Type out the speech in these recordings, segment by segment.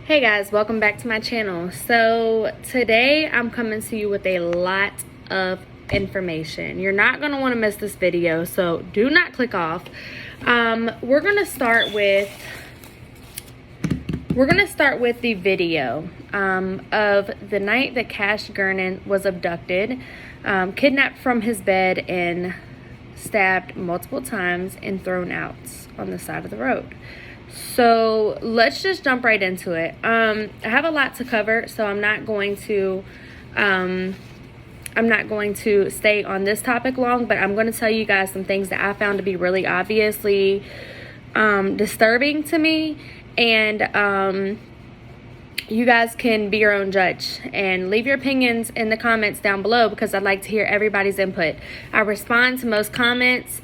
Hey guys, welcome back to my channel. So today I'm coming to you with a lot of information. You're not going to want to miss this video, so do not click off. We're going to start with the video of the night that cashgernon was abducted, kidnapped from his bed and stabbed multiple times and thrown out on the side of the road. So let's just jump right into it. I have a lot to cover, so I'm not going to stay on this topic long, but I'm going to tell you guys some things that I found to be really obviously disturbing to me, and you guys can be your own judge and leave your opinions in the comments down below, because I'd like to hear everybody's input. I respond to most comments.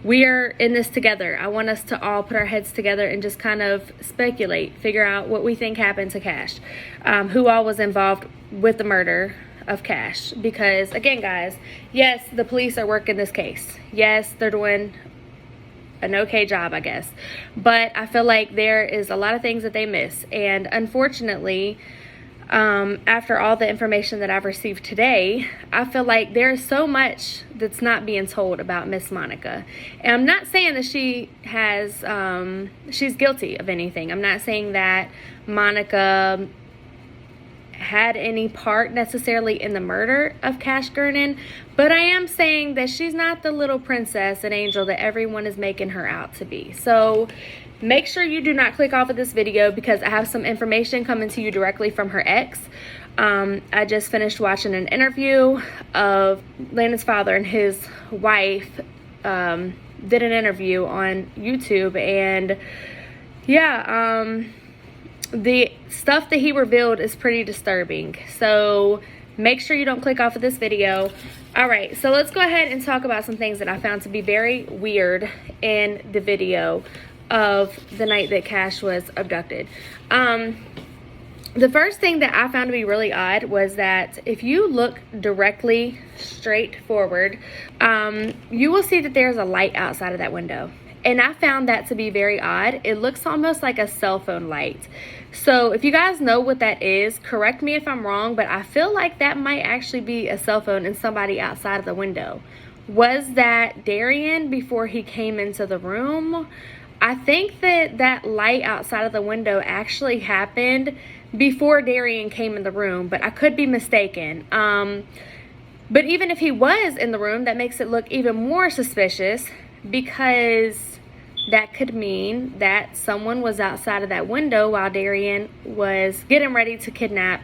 We are in this together. I want us to all put our heads together and just kind of speculate, figure out what we think happened to Cash, who all was involved with the murder of Cash. Because again, guys, yes, the police are working this case. Yes, they're doing an okay job, I guess. But I feel like there is a lot of things that they miss. And unfortunately, after all the information that I've received today, I feel like there's so much that's not being told about Miss Monica. And I'm not saying that she has, she's guilty of anything. I'm not saying that Monica had any part necessarily in the murder of cashgernon, but I am saying that she's not the little princess and angel that everyone is making her out to be. So make sure you do not click off of this video, because I have some information coming to you directly from her ex. I just finished watching an interview of Landon's father, and his wife did an interview on YouTube, and yeah, the stuff that he revealed is pretty disturbing. So make sure you don't click off of this video. All right, so let's go ahead and talk about some things that I found to be very weird in the video of the night that Cash was abducted. The first thing that I found to be really odd was that if you look directly straight forward, you will see that there's a light outside of that window. And I found that to be very odd. It looks almost like a cell phone light. So if you guys know what that is, correct me if I'm wrong, but I feel like that might actually be a cell phone and somebody outside of the window. Was that Darriyan before he came into the room? I think that that light outside of the window actually happened before Darriyan came in the room, but I could be mistaken. But even if he was in the room, that makes it look even more suspicious, because that could mean that someone was outside of that window while Darriyan was getting ready to kidnap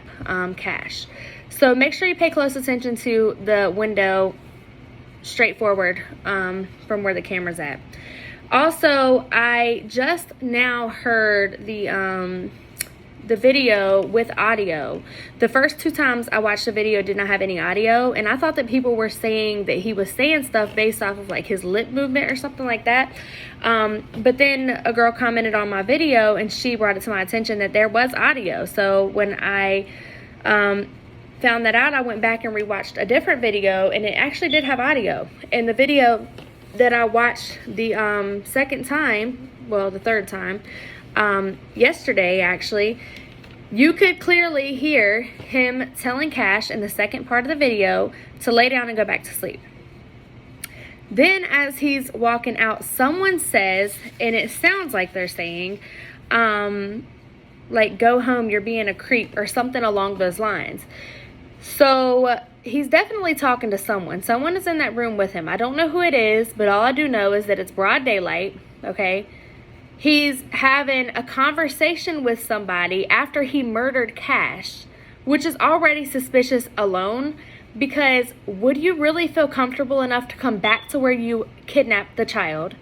Cash. So make sure you pay close attention to the window straight forward from where the camera's at. Also, I just now heard the video with audio. The first two times I watched the video did not have any audio, and I thought that people were saying that he was saying stuff based off of like his lip movement or something like that. But then a girl commented on my video and she brought it to my attention that there was audio. So when I found that out, I went back and rewatched a different video, and it actually did have audio. And the video that I watched the second time, well, the third time, yesterday actually, you could clearly hear him telling Cash in the second part of the video to lay down and go back to sleep. Then as he's walking out, someone says, and it sounds like they're saying, like, go home, you're being a creep, or something along those lines. So he's definitely talking to someone. Someone is in that room with him. I don't know who it is, but all I do know is that it's broad daylight, okay? He's having a conversation with somebody after he murdered Cash, which is already suspicious alone, because would you really feel comfortable enough to come back to where you kidnapped the child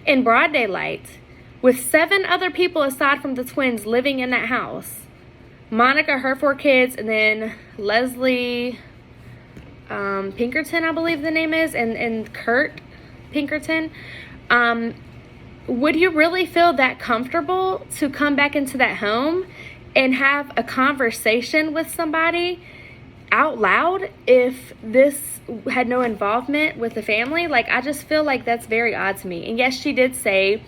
in broad daylight with 7 other people aside from the twins living in that house? Monica, her 4 kids, and then Leslie Pinkerton, I believe the name is, and Kurt Pinkerton. Would you really feel that comfortable to come back into that home and have a conversation with somebody out loud if this had no involvement with the family? Like, I just feel like that's very odd to me. And yes, she did say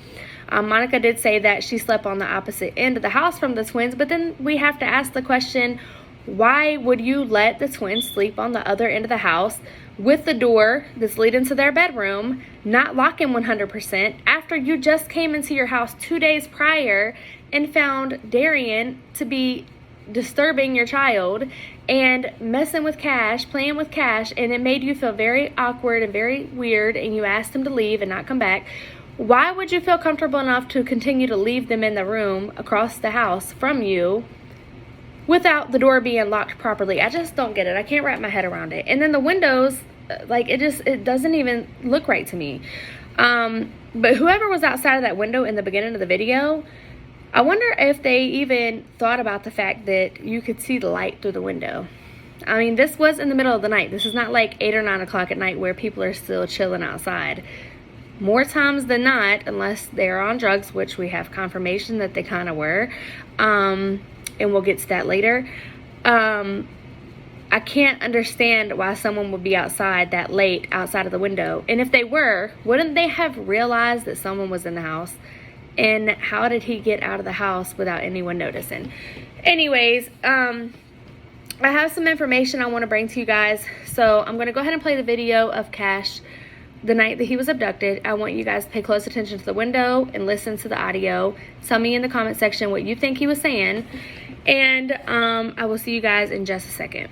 Monica did say that she slept on the opposite end of the house from the twins, but then we have to ask the question, why would you let the twins sleep on the other end of the house with the door that's leading to their bedroom not locking 100% after you just came into your house 2 days prior and found Darriyan to be disturbing your child and messing with Cash, playing with Cash, and it made you feel very awkward and very weird, and you asked him to leave and not come back? Why would you feel comfortable enough to continue to leave them in the room across the house from you without the door being locked properly? I just don't get it. I can't wrap my head around it. And then the windows, like, it doesn't even look right to me. But whoever was outside of that window in the beginning of the video, I wonder if they even thought about the fact that you could see the light through the window. I mean, this was in the middle of the night. This is not like 8 or 9 o'clock at night where people are still chilling outside. More times than not, unless they're on drugs, which we have confirmation that they kind of were, and we'll get to that later. I can't understand why someone would be outside that late outside of the window. And if they were, wouldn't they have realized that someone was in the house? And how did he get out of the house without anyone noticing? Anyways, I have some information I want to bring to you guys. So I'm going to go ahead and play the video of Cash the night that he was abducted. I want you guys to pay close attention to the window and listen to the audio. Tell me in the comment section what you think he was saying. And I will see you guys in just a second.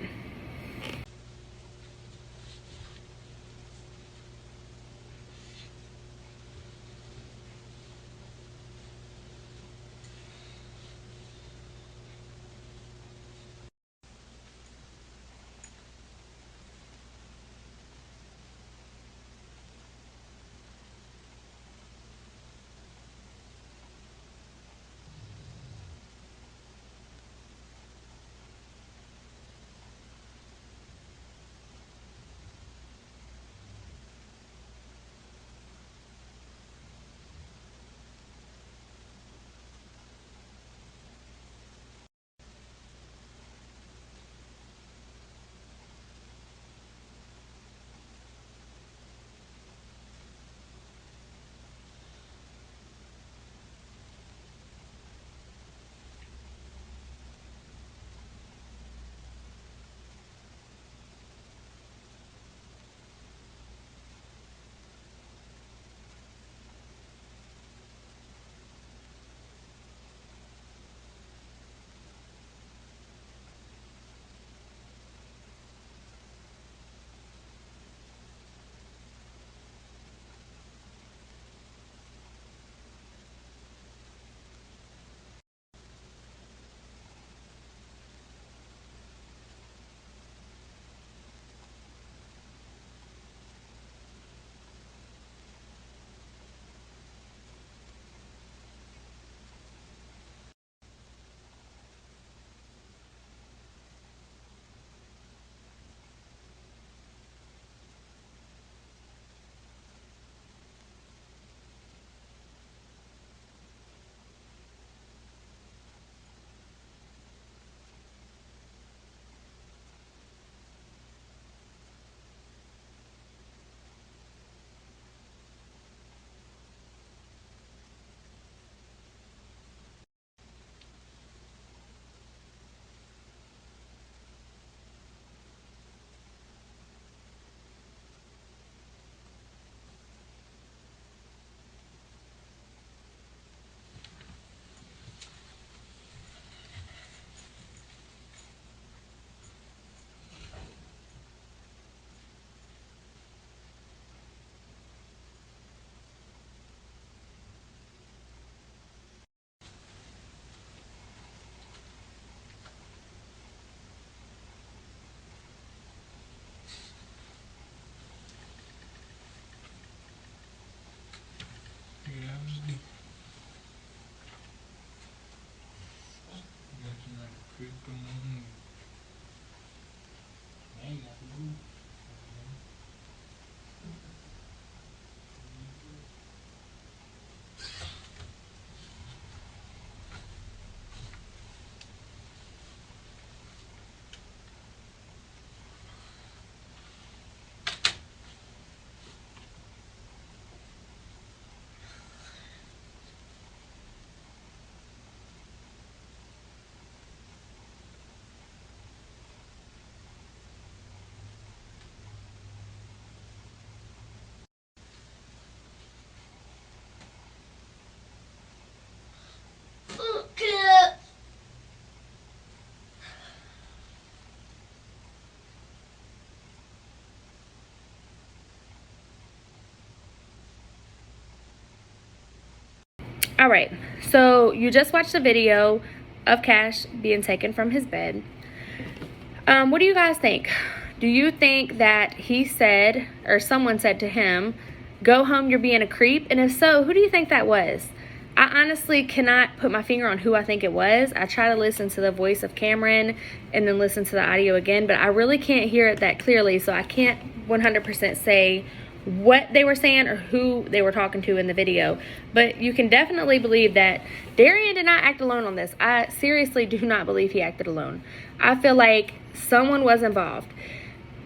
All right, so you just watched a video of Cash being taken from his bed. What do you guys think? Do you think that he said, or someone said to him, "Go home, you're being a creep"? And if so, who do you think that was? I honestly cannot put my finger on who I think it was. I try to listen to the voice of Cameron and then listen to the audio again, but I really can't hear it that clearly, so I can't 100% say what they were saying or who they were talking to in the video. But you can definitely believe that Darriyan did not act alone on this. I seriously do not believe he acted alone. I feel like someone was involved.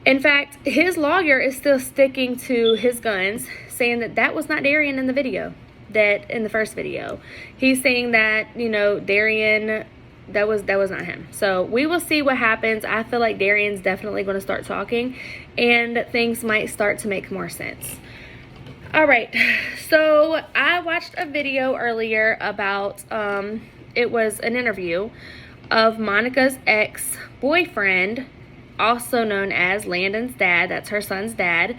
In fact, his lawyer is still sticking to his guns, saying that that was not Darriyan in the video. That in the first video, he's saying that, you know, Darriyan, that was not him. So we will see what happens. I feel like Darriyan's definitely going to start talking, and things might start to make more sense. All right, so I watched a video earlier about it was an interview of Monica's ex-boyfriend, also known as Landon's dad. That's her son's dad.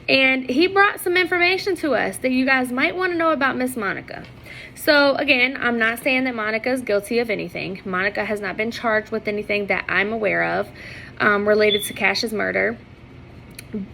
And he brought some information to us that you guys might want to know about Miss Monica. So again, I'm not saying that Monica is guilty of anything. Monica has not been charged with anything that I'm aware of related to Cash's murder.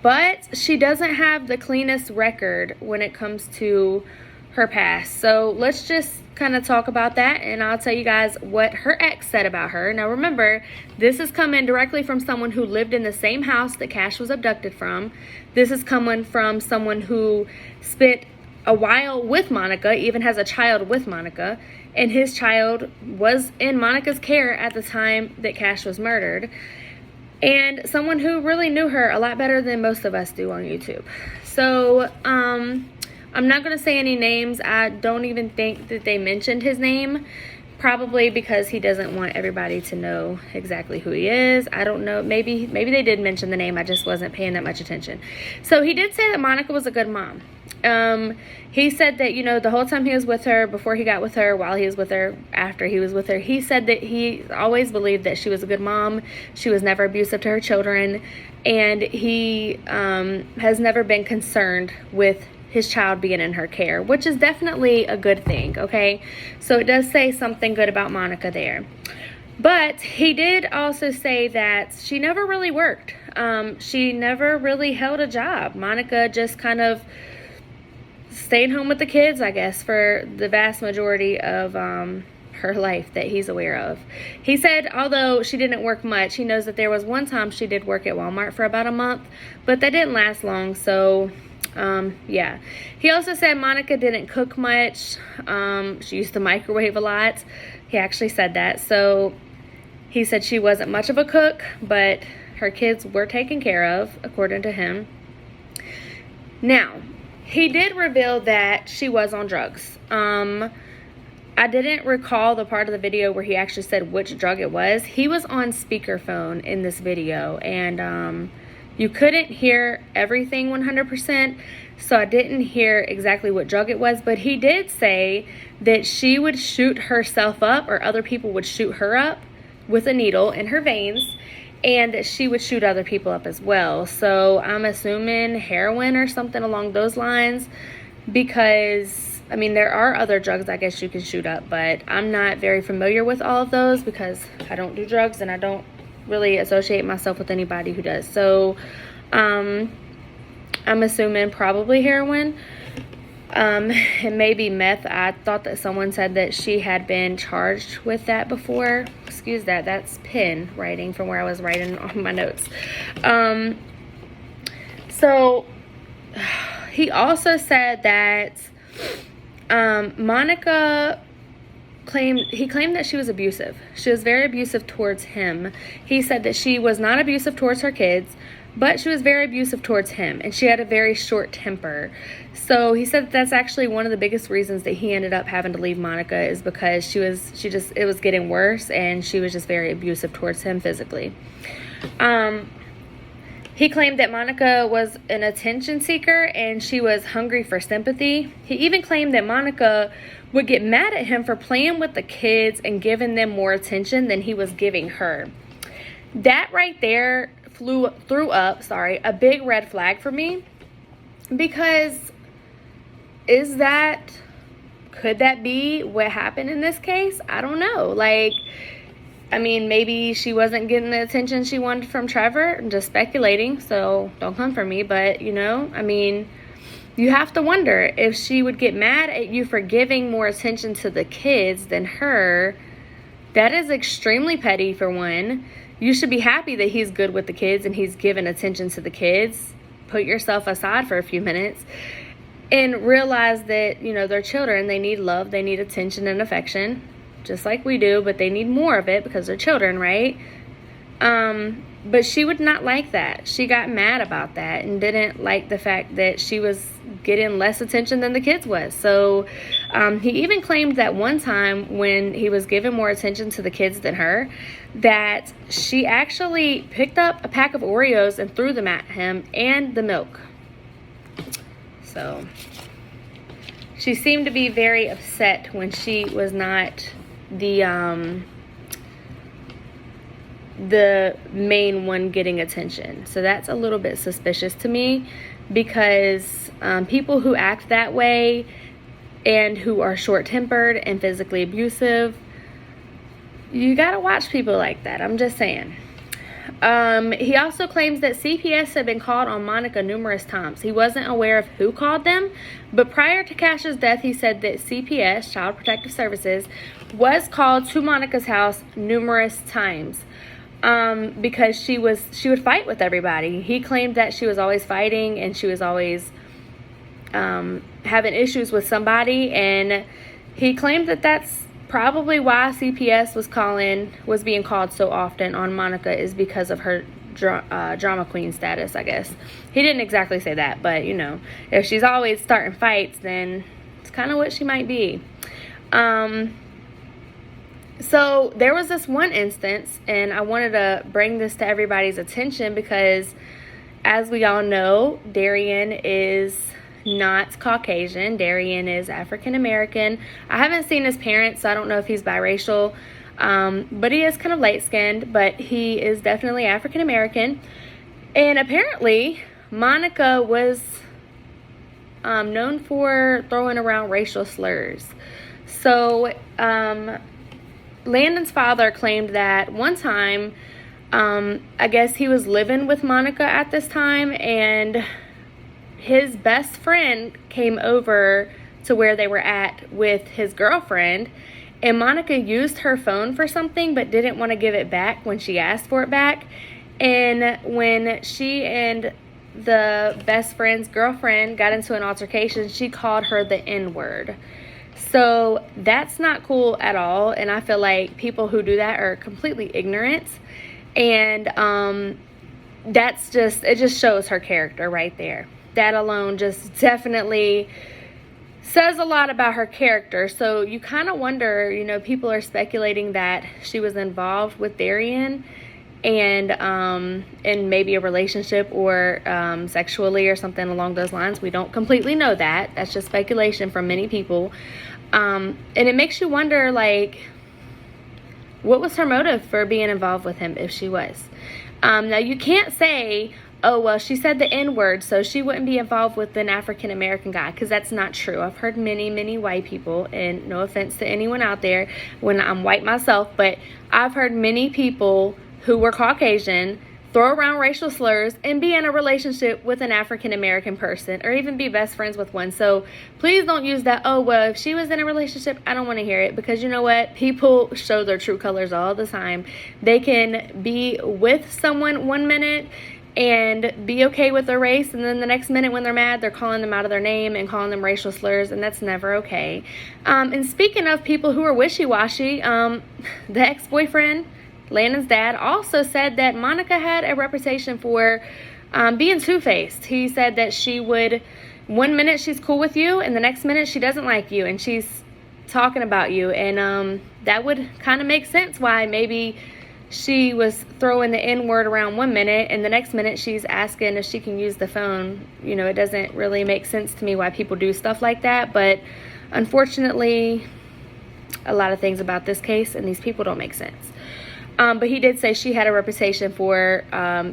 But she doesn't have the cleanest record when it comes to her past. So let's just kind of talk about that, and I'll tell you guys what her ex said about her. Now remember, this is coming directly from someone who lived in the same house that Cash was abducted from. This is coming from someone who spent a while with Monica, even has a child with Monica, and his child was in Monica's care at the time that Cash was murdered, and someone who really knew her a lot better than most of us do on YouTube. So I'm not going to say any names. I don't even think that they mentioned his name, probably because he doesn't want everybody to know exactly who he is. I don't know. Maybe they did mention the name. I just wasn't paying that much attention. So he did say that Monica was a good mom. He said that, you know, the whole time he was with her, before he got with her, while he was with her, after he was with her, he said that he always believed that she was a good mom. She was never abusive to her children, and he has never been concerned with his child being in her care, which is definitely a good thing, okay? So it does say something good about Monica there. But he did also say that she never really worked. She never really held a job. Monica just kind of stayed home with the kids, I guess, for the vast majority of her life that he's aware of. He said, although she didn't work much, he knows that there was one time she did work at Walmart for about a month, but that didn't last long, so yeah. He also said Monica didn't cook much. She used to microwave a lot. He actually said that. So he said she wasn't much of a cook, but her kids were taken care of, according to him. Now, he did reveal that she was on drugs. I didn't recall the part of the video where he actually said which drug it was. He was on speakerphone in this video, and you couldn't hear everything 100%, so I didn't hear exactly what drug it was, but he did say that she would shoot herself up, or other people would shoot her up with a needle in her veins, and that she would shoot other people up as well. So I'm assuming heroin or something along those lines, because, I mean, there are other drugs I guess you can shoot up, but I'm not very familiar with all of those because I don't do drugs and I don't really associate myself with anybody who does. So I'm assuming probably heroin, and maybe meth. I thought that someone said that she had been charged with that before. Excuse that, that's pen writing from where I was writing on my notes. So he also said that Monica claimed that she was abusive. She was very abusive towards him. He said that she was not abusive towards her kids, but she was very abusive towards him, and she had a very short temper. So he said that that's actually one of the biggest reasons that he ended up having to leave Monica, is because it was getting worse, and she was just very abusive towards him physically. He claimed that Monica was an attention seeker and she was hungry for sympathy. He even claimed that Monica would get mad at him for playing with the kids and giving them more attention than he was giving her. That right there threw up a big red flag for me, because is that could that be what happened in this case? I don't know. Like, I mean, maybe she wasn't getting the attention she wanted from Trevor. I'm just speculating, so don't come for me. But, you know, I mean, you have to wonder if she would get mad at you for giving more attention to the kids than her. That is extremely petty, for one. You should be happy that he's good with the kids and he's given attention to the kids. Put yourself aside for a few minutes and realize that, you know, they're children. They need love. They need attention and affection, just like we do, but they need more of it because they're children, right? But she would not like that. She got mad about that and didn't like the fact that she was getting less attention than the kids was. So he even claimed that one time when he was giving more attention to the kids than her, that she actually picked up a pack of Oreos and threw them at him and the milk. So she seemed to be very upset when she was not the main one getting attention. So that's a little bit suspicious to me, because people who act that way and who are short-tempered and physically abusive, you gotta watch people like that. I'm just saying. He also claims that CPS had been called on Monica numerous times. He wasn't aware of who called them, but prior to Cash's death, he said that CPS, Child Protective Services, was called to Monica's house numerous times because she would fight with everybody. He claimed that she was always fighting and she was always having issues with somebody, and he claimed that that's probably why CPS was being called so often on Monica, is because of her drama queen status, I guess. He didn't exactly say that, but, you know, if she's always starting fights, then it's kind of what she might be. So there was this one instance, and I wanted to bring this to everybody's attention because, as we all know, Darriyan is not Caucasian. Darriyan is African American. I haven't seen his parents, so I don't know if he's biracial, but he is kind of light skinned, but he is definitely African American. And apparently Monica was known for throwing around racial slurs. So Landon's father claimed that one time, I guess he was living with Monica at this time, and his best friend came over to where they were at with his girlfriend, and Monica used her phone for something but didn't want to give it back when she asked for it back. And when she and the best friend's girlfriend got into an altercation, she called her the N-word. So that's not cool at all, and I feel like people who do that are completely ignorant, and it just shows her character right there. That alone just definitely says a lot about her character. So you kind of wonder, you know, people are speculating that she was involved with Darriyan and in maybe a relationship or sexually or something along those lines. We don't completely know that. That's just speculation from many people. And it makes you wonder, like, what was her motive for being involved with him if she was? Now, you can't say, oh, well, she said the N-word, so she wouldn't be involved with an African-American guy, because that's not true. I've heard many, many white people, and no offense to anyone out there when I'm white myself, but I've heard many people who were Caucasian throw around racial slurs and be in a relationship with an African-American person, or even be best friends with one. So please don't use that, oh, well, if she was in a relationship, I don't want to hear it, because you know what? People show their true colors all the time. They can be with someone one minute and be okay with their race, and then the next minute when they're mad, they're calling them out of their name and calling them racial slurs, and that's never okay. And speaking of people who are wishy-washy, the ex-boyfriend, Landon's dad, also said that Monica had a reputation for being two-faced. He said that she would, one minute she's cool with you, and the next minute she doesn't like you, and she's talking about you, and that would kind of make sense why maybe she was throwing the N-word around one minute, and the next minute she's asking if she can use the phone. You know, it doesn't really make sense to me why people do stuff like that, but unfortunately, a lot of things about this case and these people don't make sense. But he did say she had a reputation for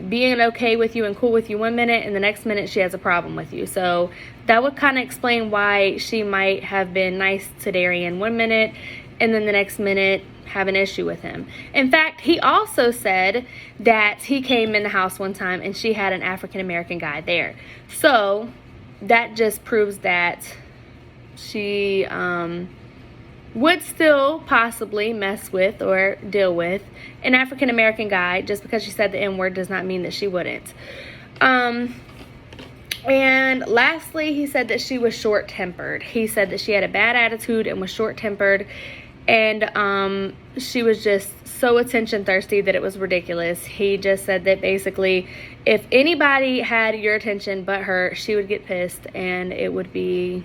being okay with you and cool with you one minute, and the next minute she has a problem with you. So that would kind of explain why she might have been nice to Darriyan one minute, and then the next minute have an issue with him. In fact, he also said that he came in the house one time and she had an African American guy there. So that just proves that she would still possibly mess with or deal with an African American guy. Just because she said the N-word does not mean that she wouldn't. And lastly, he said that she was short-tempered. He said that she had a bad attitude and was short-tempered, and she was just so attention thirsty that it was ridiculous. He just said that basically if anybody had your attention but her, she would get pissed and it would be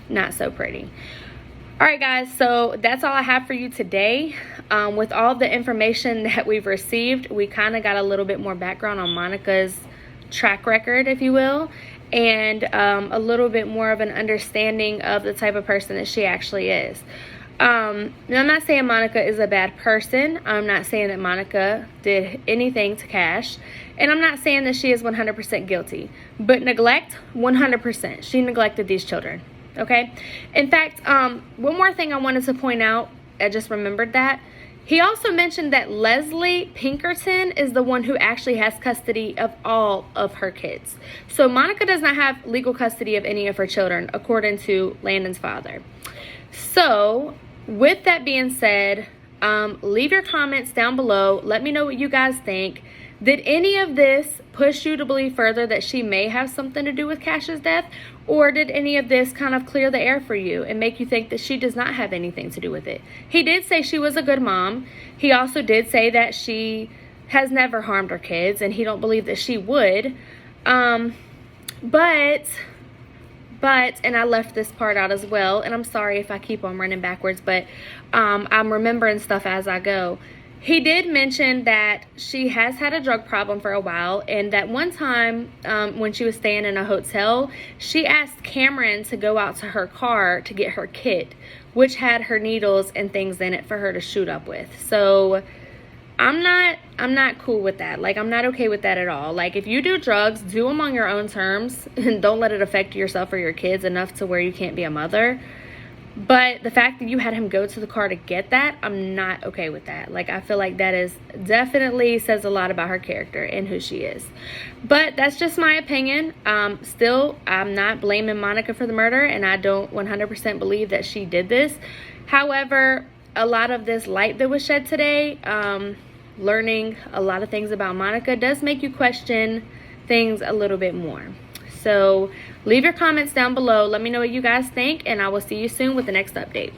not so pretty. Alright guys, so that's all I have for you today. With all the information that we've received, we kind of got a little bit more background on Monica's track record, if you will, and a little bit more of an understanding of the type of person that she actually is. Now, I'm not saying Monica is a bad person. I'm not saying that Monica did anything to Cash, and I'm not saying that she is 100% guilty, but neglect, 100%. She neglected these children. Okay. In fact, one more thing I wanted to point out, I just remembered that. He also mentioned that Leslie Pinkerton is the one who actually has custody of all of her kids. So Monica does not have legal custody of any of her children, according to Landon's father. So with that being said, leave your comments down below. Let me know what you guys think. Did any of this push you to believe further that she may have something to do with Cash's death? Or did any of this kind of clear the air for you and make you think that she does not have anything to do with it? He did say she was a good mom. He also did say that she has never harmed her kids, and he don't believe that she would. But, and I left this part out as well, and I'm sorry if I keep on running backwards, but I'm remembering stuff as I go. He did mention that she has had a drug problem for a while, and that one time when she was staying in a hotel, she asked Cameron to go out to her car to get her kit, which had her needles and things in it for her to shoot up with. So I'm not cool with that. Like, I'm not okay with that at all. Like, if you do drugs, do them on your own terms and don't let it affect yourself or your kids enough to where you can't be a mother. But the fact that you had him go to the car to get that, I'm not okay with that. Like, I feel like that is definitely says a lot about her character and who she is. But that's just my opinion. Still, I'm not blaming Monica for the murder, and I don't 100% believe that she did this. However, a lot of this light that was shed today, learning a lot of things about Monica, does make you question things a little bit more. So leave your comments down below. Let me know what you guys think, and I will see you soon with the next update.